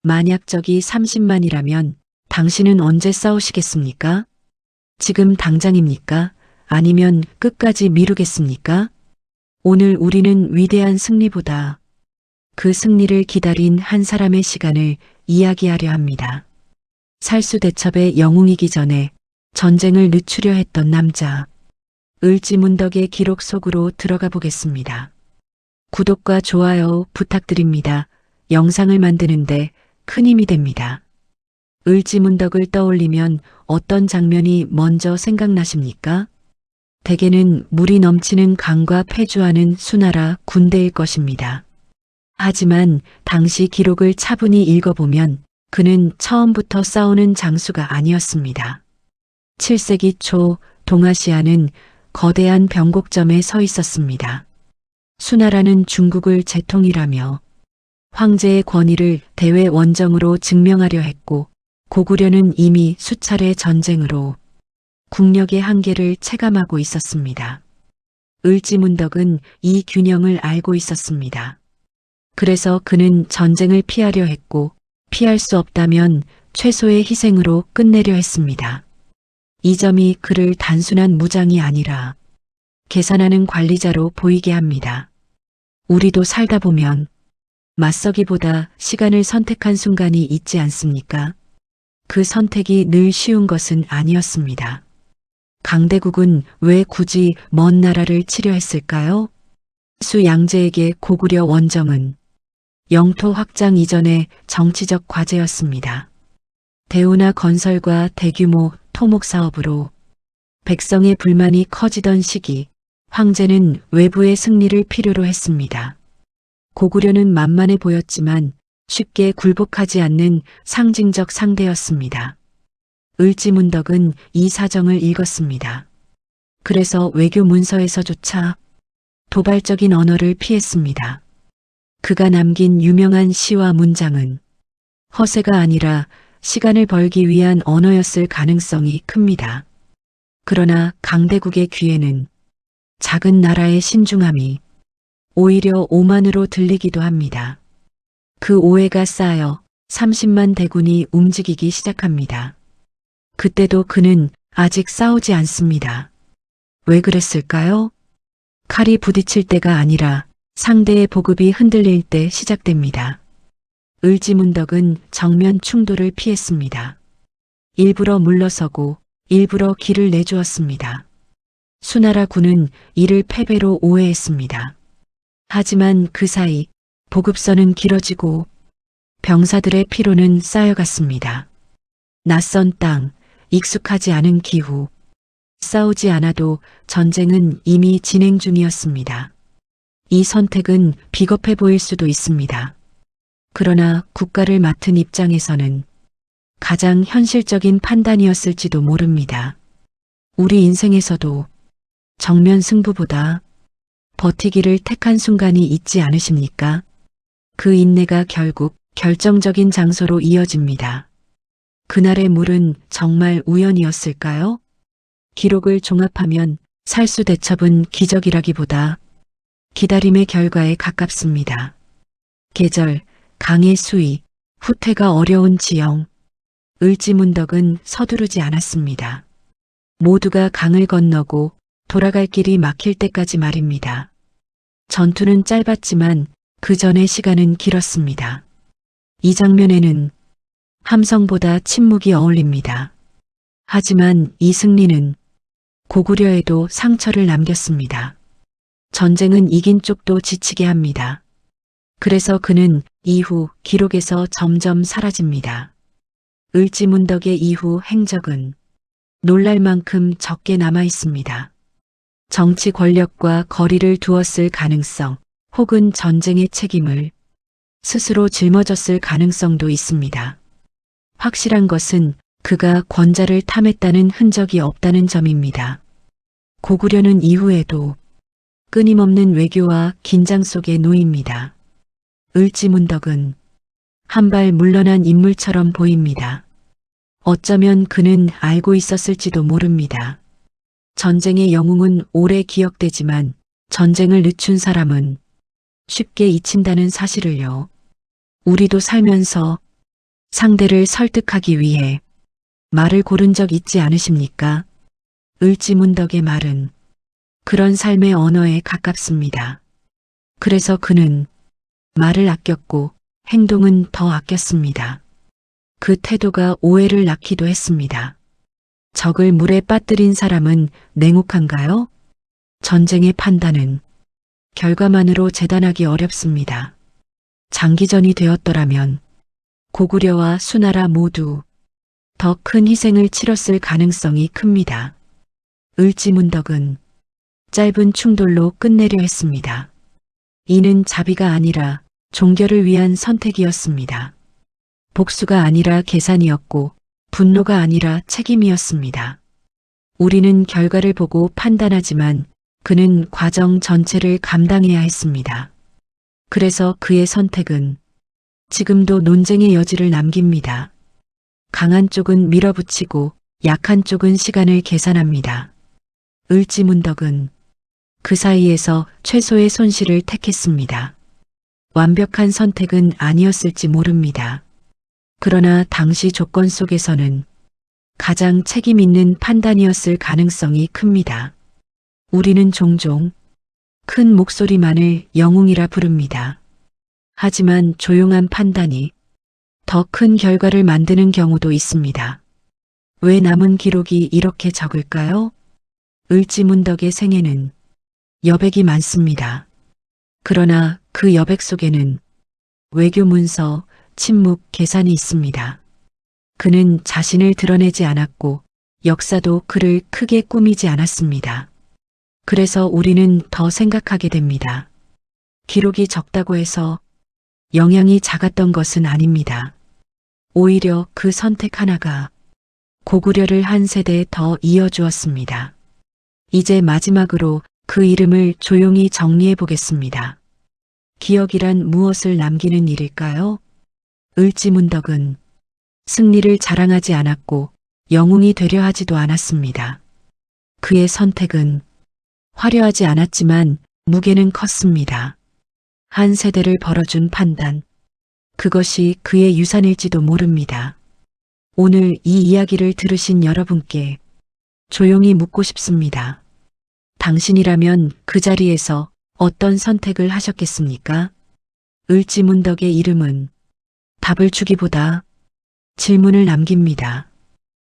만약 적이 30만이라면 당신은 언제 싸우시겠습니까? 지금 당장입니까? 아니면 끝까지 미루겠습니까? 오늘 우리는 위대한 승리보다 그 승리를 기다린 한 사람의 시간을 이야기하려 합니다. 살수대첩의 영웅이기 전에 전쟁을 늦추려 했던 남자. 을지문덕의 기록 속으로 들어가 보겠습니다. 구독과 좋아요 부탁드립니다. 영상을 만드는데 큰 힘이 됩니다. 을지문덕을 떠올리면 어떤 장면이 먼저 생각나십니까? 대개는 물이 넘치는 강과 패주하는 수나라 군대일 것입니다. 하지만 당시 기록을 차분히 읽어보면 그는 처음부터 싸우는 장수가 아니었습니다. 7세기 초 동아시아는 거대한 변곡점에 서 있었습니다. 수나라는 중국을 재통일하며 황제의 권위를 대외 원정으로 증명하려 했고, 고구려는 이미 수차례 전쟁으로 국력의 한계를 체감하고 있었습니다. 을지문덕은 이 균형을 알고 있었습니다. 그래서 그는 전쟁을 피하려 했고, 피할 수 없다면 최소의 희생으로 끝내려 했습니다. 이 점이 그를 단순한 무장이 아니라 계산하는 관리자로 보이게 합니다. 우리도 살다 보면 맞서기보다 시간을 선택한 순간이 있지 않습니까? 그 선택이 늘 쉬운 것은 아니었습니다. 강대국은 왜 굳이 먼 나라를 치려 했을까요? 수 양제에게 고구려 원정은 영토 확장 이전의 정치적 과제였습니다. 대운하 건설과 대규모 토목 사업으로 백성의 불만이 커지던 시기, 황제는 외부의 승리를 필요로 했습니다. 고구려는 만만해 보였지만 쉽게 굴복하지 않는 상징적 상대였습니다. 을지문덕은 이 사정을 읽었습니다. 그래서 외교 문서에서조차 도발적인 언어를 피했습니다. 그가 남긴 유명한 시와 문장은 허세가 아니라 시간을 벌기 위한 언어였을 가능성이 큽니다. 그러나 강대국의 귀에는 작은 나라의 신중함이 오히려 오만으로 들리기도 합니다. 그 오해가 쌓여 30만 대군이 움직이기 시작합니다. 그때도 그는 아직 싸우지 않습니다. 왜 그랬을까요? 칼이 부딪힐 때가 아니라 상대의 보급이 흔들릴 때 시작됩니다. 을지문덕은 정면 충돌을 피했습니다. 일부러 물러서고 일부러 길을 내주었습니다. 수나라 군은 이를 패배로 오해했습니다. 하지만 그 사이 보급선은 길어지고 병사들의 피로는 쌓여갔습니다. 낯선 땅, 익숙하지 않은 기후, 싸우지 않아도 전쟁은 이미 진행 중이었습니다. 이 선택은 비겁해 보일 수도 있습니다. 그러나 국가를 맡은 입장에서는 가장 현실적인 판단이었을지도 모릅니다. 우리 인생에서도 정면 승부보다 버티기를 택한 순간이 있지 않으십니까? 그 인내가 결국 결정적인 장소로 이어집니다. 그날의 물은 정말 우연이었을까요? 기록을 종합하면 살수대첩은 기적이라기보다 기다림의 결과에 가깝습니다. 계절, 강의 수위, 후퇴가 어려운 지형, 을지문덕은 서두르지 않았습니다. 모두가 강을 건너고 돌아갈 길이 막힐 때까지 말입니다. 전투는 짧았지만 그 전의 시간은 길었습니다. 이 장면에는 함성보다 침묵이 어울립니다. 하지만 이 승리는 고구려에도 상처를 남겼습니다. 전쟁은 이긴 쪽도 지치게 합니다. 그래서 그는 이후 기록에서 점점 사라집니다. 을지문덕의 이후 행적은 놀랄 만큼 적게 남아 있습니다. 정치 권력과 거리를 두었을 가능성, 혹은 전쟁의 책임을 스스로 짊어졌을 가능성도 있습니다. 확실한 것은 그가 권자를 탐했다는 흔적이 없다는 점입니다. 고구려는 이후에도 끊임없는 외교와 긴장 속에 놓입니다. 을지문덕은 한 발 물러난 인물처럼 보입니다. 어쩌면 그는 알고 있었을지도 모릅니다. 전쟁의 영웅은 오래 기억되지만 전쟁을 늦춘 사람은 쉽게 잊힌다는 사실을요. 우리도 살면서 상대를 설득하기 위해 말을 고른 적 있지 않으십니까? 을지문덕의 말은 그런 삶의 언어에 가깝습니다. 그래서 그는 말을 아꼈고 행동은 더 아꼈습니다. 그 태도가 오해를 낳기도 했습니다. 적을 물에 빠뜨린 사람은 냉혹한가요? 전쟁의 판단은 결과만으로 재단하기 어렵습니다. 장기전이 되었더라면 고구려와 수나라 모두 더 큰 희생을 치렀을 가능성이 큽니다. 을지문덕은 짧은 충돌로 끝내려 했습니다. 이는 자비가 아니라 종결을 위한 선택이었습니다. 복수가 아니라 계산이었고 분노가 아니라 책임이었습니다. 우리는 결과를 보고 판단하지만 그는 과정 전체를 감당해야 했습니다. 그래서 그의 선택은 지금도 논쟁의 여지를 남깁니다. 강한 쪽은 밀어붙이고 약한 쪽은 시간을 계산합니다. 을지문덕은 그 사이에서 최소의 손실을 택했습니다. 완벽한 선택은 아니었을지 모릅니다. 그러나 당시 조건 속에서는 가장 책임 있는 판단이었을 가능성이 큽니다. 우리는 종종 큰 목소리만을 영웅이라 부릅니다. 하지만 조용한 판단이 더 큰 결과를 만드는 경우도 있습니다. 왜 남은 기록이 이렇게 적을까요? 을지문덕의 생애는 여백이 많습니다. 그러나 그 여백 속에는 외교 문서, 침묵, 계산이 있습니다. 그는 자신을 드러내지 않았고 역사도 그를 크게 꾸미지 않았습니다. 그래서 우리는 더 생각하게 됩니다. 기록이 적다고 해서 영향이 작았던 것은 아닙니다. 오히려 그 선택 하나가 고구려를 한 세대 더 이어주었습니다. 이제 마지막으로 그 이름을 조용히 정리해 보겠습니다. 기억이란 무엇을 남기는 일일까요? 을지문덕은 승리를 자랑하지 않았고 영웅이 되려 하지도 않았습니다. 그의 선택은 화려하지 않았지만 무게는 컸습니다. 한 세대를 벌어준 판단, 그것이 그의 유산일지도 모릅니다. 오늘 이 이야기를 들으신 여러분께 조용히 묻고 싶습니다. 당신이라면 그 자리에서 어떤 선택을 하셨겠습니까? 을지문덕의 이름은 답을 주기보다 질문을 남깁니다.